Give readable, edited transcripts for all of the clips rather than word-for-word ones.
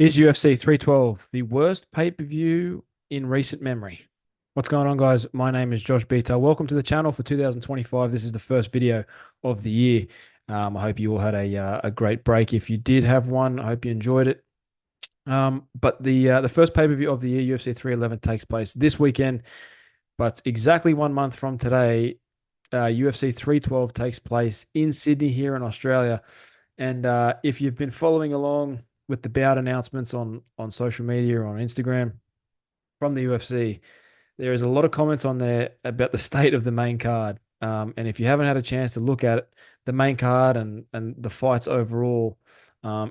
Is UFC 312 the worst pay-per-view in recent memory? What's going on, guys? My name is Josh Betar. Welcome to the channel for 2025. This is the first video of the year. I hope you all had a great break. If you did have one, I hope you enjoyed it. But the first pay-per-view of the year, UFC 311, takes place this weekend. But exactly 1 month from today, UFC 312 takes place in Sydney here in Australia. And if you've been following along with the bout announcements on social media or on Instagram from the UFC, there is a lot of comments on there about the state of the main card. And if you haven't had a chance to look at it, the main card and the fights overall,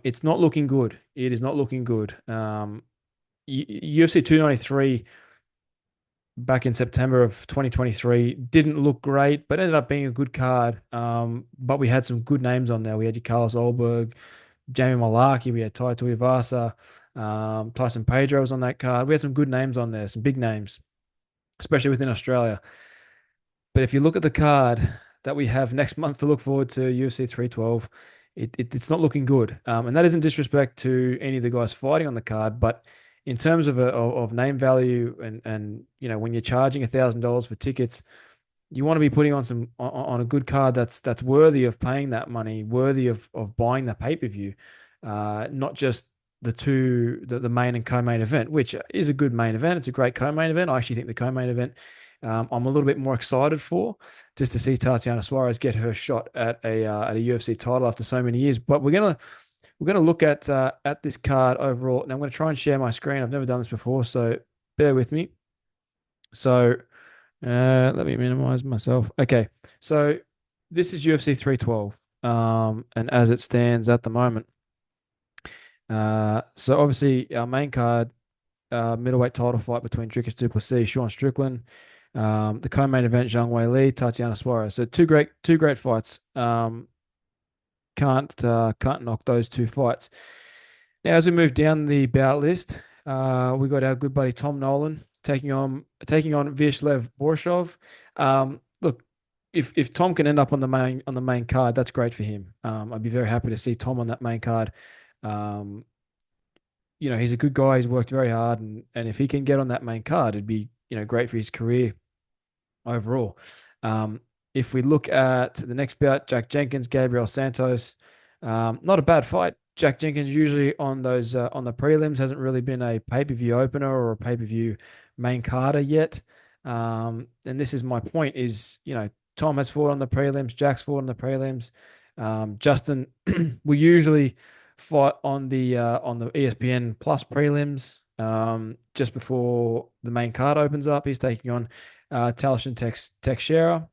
it's not looking good. It is not looking good. UFC 293 back in September of 2023 didn't look great, but ended up being a good card. But we had some good names on there. We had Carlos Olberg, Jamie Malaki, we had Tai Tuivasa, Tyson Pedro was on that card. We had some good names on there, some big names, especially within Australia. But if you look at the card that we have next month to look forward to, UFC 312, it's not looking good. And that isn't disrespect to any of the guys fighting on the card, but in terms of name value and when you're charging $1,000 for tickets, you want to be putting on on a good card that's worthy of paying that money, worthy of buying the pay-per-view, not just the main and co-main event, which is a good main event. It's a great co-main event. I actually think the co-main event I'm a little bit more excited for, just to see Tatiana Suarez get her shot at a UFC title after so many years. But we're gonna look at this card overall. Now I'm gonna try and share my screen. I've never done this before, so bear with me. So let me minimize myself. Okay, so this is UFC 312, and as it stands at the moment, so obviously our main card, middleweight title fight between Dricus Du Plessis, Sean Strickland, the co-main event, Zhang Wei Li, Tatiana Suarez. So two great fights. Can't knock those two fights. Now, as we move down the bout list, we got our good buddy Tom Nolan taking on Vyacheslav Borshov. Look, if Tom can end up on the main card, that's great for him. I'd be very happy to see Tom on that main card. Um, he's a good guy. He's worked very hard, and if he can get on that main card, it'd be great for his career overall. If we look at the next bout, Jack Jenkins, Gabriel Santos, not a bad fight. Jack Jenkins usually on those on the prelims hasn't really been a pay-per-view opener or a pay-per-view main carder yet. And this is my point: is Tom has fought on the prelims, Jack's fought on the prelims. Justin will usually fight on the ESPN Plus prelims just before the main card opens up. He's taking on Talshin Teixeira.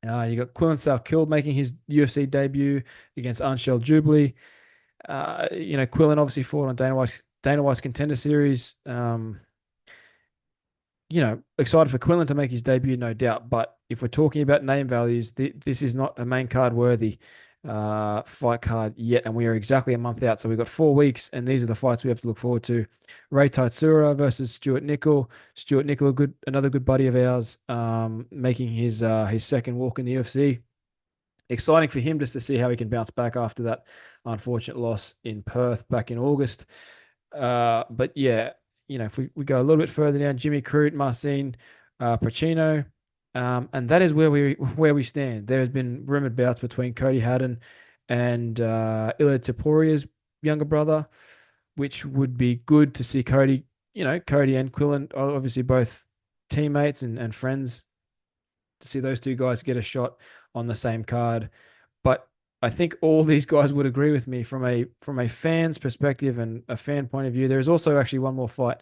You got Quillan Salkild making his UFC debut against Anshel Jubilee. Quillan obviously fought on Dana White's Contender Series. Excited for Quillan to make his debut, no doubt. But if we're talking about name values, this is not a main card worthy fight card yet, and we are exactly a month out. So we've got 4 weeks, and these are the fights we have to look forward to. Ray Taitsura versus Stuart Nickel. Stuart Nickel, another good buddy of ours, making his second walk in the UFC. Exciting for him just to see how he can bounce back after that unfortunate loss in Perth back in August. But yeah, if we go a little bit further down, Jimmy Crute, Marcin Pacino, and that is where we stand. There has been rumored bouts between Cody Haddon and Ilia Topuria's younger brother, which would be good to see Cody. Cody and Quillan, obviously both teammates and friends, to see those two guys get a shot on the same card. But I think all these guys would agree with me from a fan's perspective and a fan point of view. There is also actually one more fight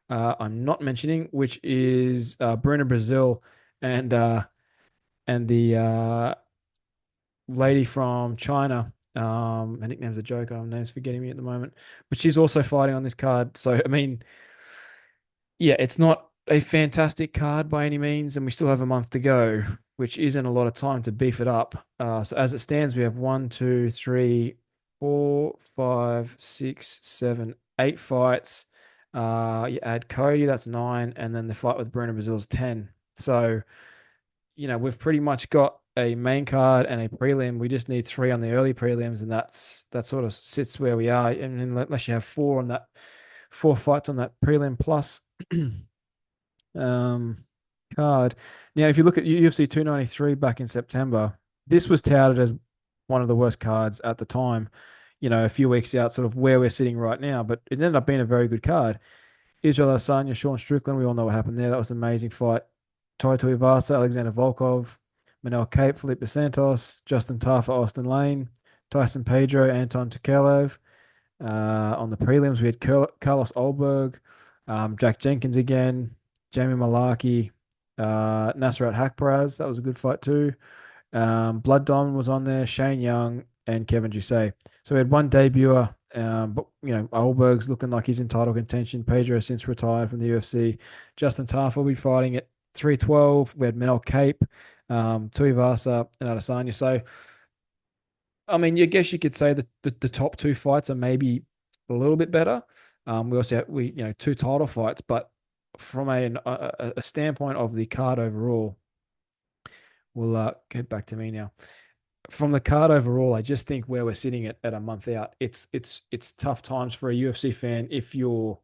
I'm not mentioning, which is Bruno Brazil and the lady from China. Her nickname's a joke. Her name's forgetting me at the moment, but she's also fighting on this card. So I mean, yeah, it's not a fantastic card by any means, and we still have a month to go, which isn't a lot of time to beef it up. So as it stands, we have 8 fights. You add Cody, that's 9, and then the fight with Bruno Brazil's 10. So, we've pretty much got a main card and a prelim. We just need three on the early prelims, and that sort of sits where we are. And unless you have four fights on that prelim plus um, card. Now, if you look at UFC 293 back in September, this was touted as one of the worst cards at the time. A few weeks out, sort of where we're sitting right now, but it ended up being a very good card. Israel Adesanya, Sean Strickland, we all know what happened there. That was an amazing fight. Tai Tuivasa, Alexander Volkov, Manel Cape, Felipe Santos, Justin Tafa, Austin Lane, Tyson Pedro, Anton Tukalev. On the prelims, we had Carlos Olberg, Jack Jenkins again, Jamie Malaki, Nasrat Hakparaz. That was a good fight too. Blood Diamond was on there, Shane Young, and Kevin Jusay. So we had one debuter, but Olberg's looking like he's in title contention. Pedro since retired from the UFC. Justin Tafa will be fighting at 312. We had Manel Cape, Tuivasa, and Adesanya. So I mean, I guess you could say that the top two fights are maybe a little bit better. We also have, two title fights, but from a standpoint of the card overall, we'll get back to me now. From the card overall, I just think where we're sitting at a month out, it's tough times for a UFC fan if you're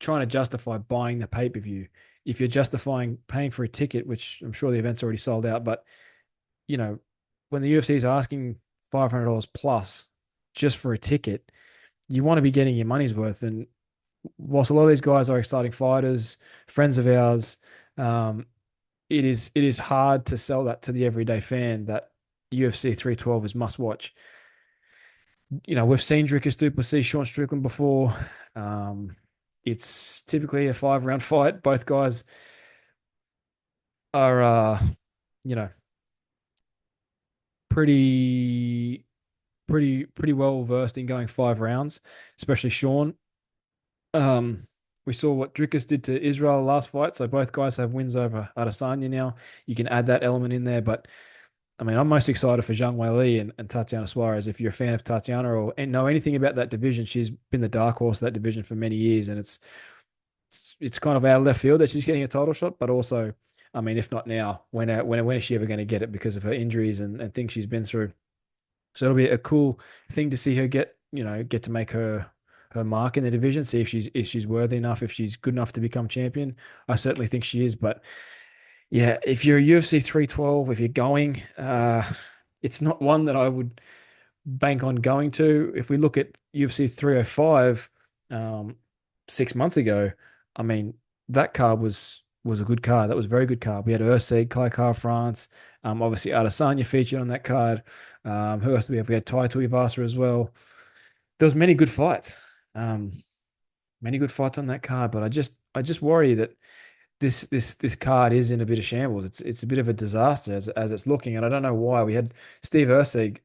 trying to justify buying the pay-per-view. If you're justifying paying for a ticket, which I'm sure the event's already sold out, but you know, when the UFC is asking $500 plus just for a ticket, you want to be getting your money's worth. And whilst a lot of these guys are exciting fighters, friends of ours, um, it is hard to sell that to the everyday fan that UFC 312 is must watch. We've seen Dricus Du Plessis, Sean Strickland before. Um, it's typically a 5 round fight. Both guys are, you know, pretty pretty well versed in going 5 rounds, especially Sean. We saw what Dricus did to Israel last fight, so both guys have wins over Adesanya now. You can add that element in there, but I mean, I'm most excited for Zhang Weili and Tatiana Suarez. If you're a fan of Tatiana or know anything about that division, she's been the dark horse of that division for many years, and it's kind of out of left field that she's getting a title shot, but also, I mean, if not now, when is she ever going to get it because of her injuries and things she's been through? So it'll be a cool thing to see her get to make her mark in the division, see if she's worthy enough, if she's good enough to become champion. I certainly think she is, but yeah, if you're a UFC 312, if you're going, it's not one that I would bank on going to. If we look at UFC 305, 6 months ago, I mean, that card was a good card. That was a very good card. We had Usyk, Kai Car France, obviously Adesanya featured on that card. Who else do we have? We had Tai Tuivasa as well. There was um, many good fights on that card. But I just worry that this card is in a bit of shambles. It's a bit of a disaster as it's looking, and I don't know why. We had Steve Usyk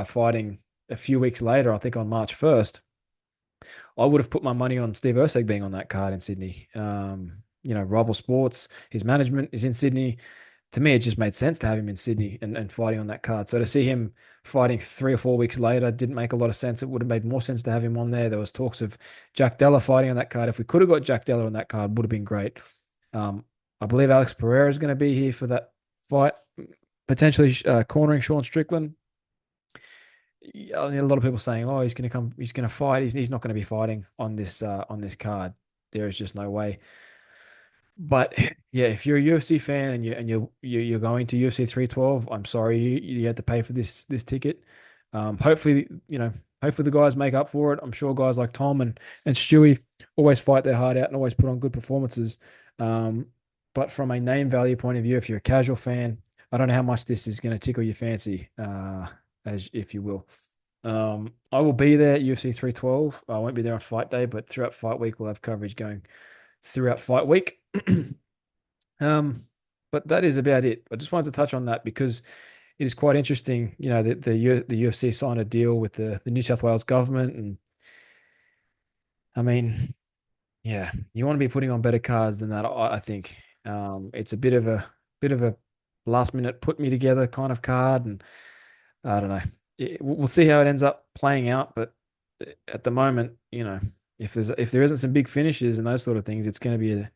fighting a few weeks later, I think on March 1st. I would have put my money on Steve Usyk being on that card in Sydney. Rival Sports, his management is in Sydney. To me, it just made sense to have him in Sydney and fighting on that card. So to see him fighting 3 or 4 weeks later didn't make a lot of sense. It would have made more sense to have him on there. There was talks of Jack Della fighting on that card. If we could have got Jack Della on that card, would have been great. I believe Alex Pereira is going to be here for that fight, potentially cornering Sean Strickland. A lot of people saying, "Oh, he's going to come. He's going to fight. He's not going to be fighting on this card. There is just no way." But yeah, if you're a UFC fan and you're going to UFC 312, I'm sorry you had to pay for this ticket. Hopefully, hopefully the guys make up for it. I'm sure guys like Tom and Stewie always fight their heart out and always put on good performances. Um, but from a name value point of view, if you're a casual fan, I don't know how much this is going to tickle your fancy, as if you will. I will be there at UFC 312. I won't be there on fight day, but throughout fight week, we'll have coverage going throughout fight week. um, but that is about it. I just wanted to touch on that because it is quite interesting. The UFC signed a deal with the New South Wales government, and I mean, yeah, you want to be putting on better cards than that. I think it's a bit of a last minute put me together kind of card, and I don't know. We'll see how it ends up playing out, but at the moment, if there isn't some big finishes and those sort of things, it's going to be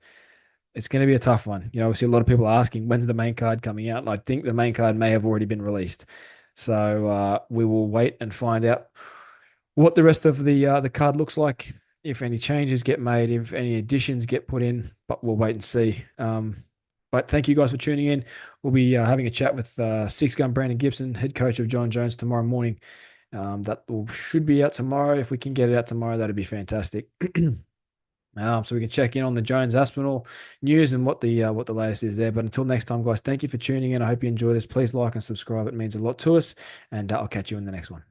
it's going to be a tough one. Obviously a lot of people are asking when's the main card coming out, and I think the main card may have already been released. So we will wait and find out what the rest of the card looks like, if any changes get made, if any additions get put in. But we'll wait and see. But thank you guys for tuning in. We'll be having a chat with Six Gun Brandon Gibson, head coach of John Jones, tomorrow morning. Should be out tomorrow. If we can get it out tomorrow, that'd be fantastic. So we can check in on the Jones Aspinall news and what the latest is there. But until next time, guys, thank you for tuning in. I hope you enjoy this. Please like and subscribe. It means a lot to us. And I'll catch you in the next one.